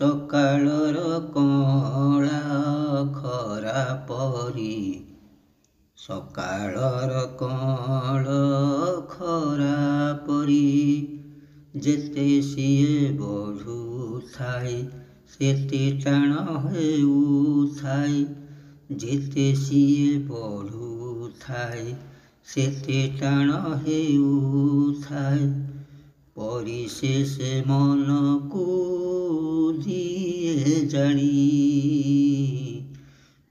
ସକାଳର କଅଁଳା ଖରା ପରି, ସକାଳର କଅଁଳ ଖରା ପରି। ଯେତେ ସିଏ ବଢ଼ୁଥାଏ ସେତେ ଟାଣ ହେଉଥାଏ, ଯେତେ ସିଏ ବଢ଼ୁଥାଏ ସେତେ ଟାଣ ହେଉଥାଏ। ପରିଶେଷେ ମନକୁ ଦିଏ ଜାଳି,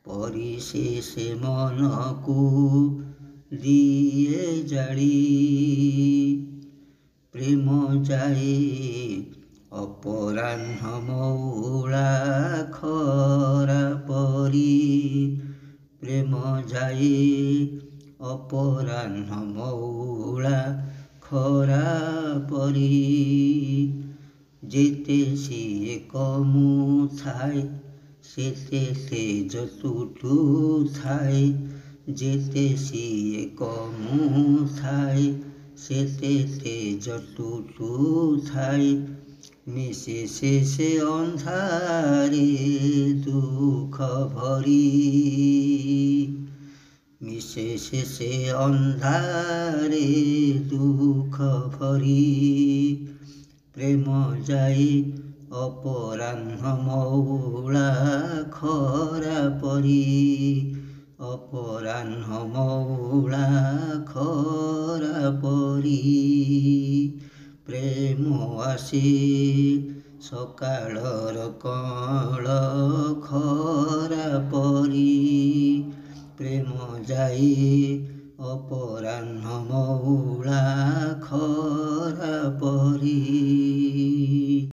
ପରିଶେଷେ ମନକୁ ଦିଏ ଜାଳି। ପ୍ରେମ ଯାଏ ଅପରାହ୍ନ ମଉଳା ଖରା ପରି, ପ୍ରେମ ଯାଏ ଅପରାହ୍ନ ମଉଳା ଖରା ପରି। ଯେତେ ସିଏ କମୁଥାଏ ସେତେ ତେଜ ତୁଟୁଥାଏ, ଯେତେ ସିଏ କମୁଥାଏ ସେତେ ତେଜ ତୁଟୁଥାଏ। ମିଶେ ଶେଷେ ଅନ୍ଧାରେ ଦୁଃଖ ଭରି, ମିଶେ ଶେଷେ ଅନ୍ଧାରେ ଦୁଃଖ ଭରି। ପ୍ରେମ ଯାଏ ଅପରାହ୍ନ ମଉଳା ଖରା ପରି, ଅପରାହ୍ନ ମଉଳା ଖରା ପରି। ପ୍ରେମ ଆସେ ସକାଳର କଅଁଳ ଖରା ପରି, ପ୍ରେମ ଯାଏ ଅପରାହ୍ନ ମଉଳା ଖରା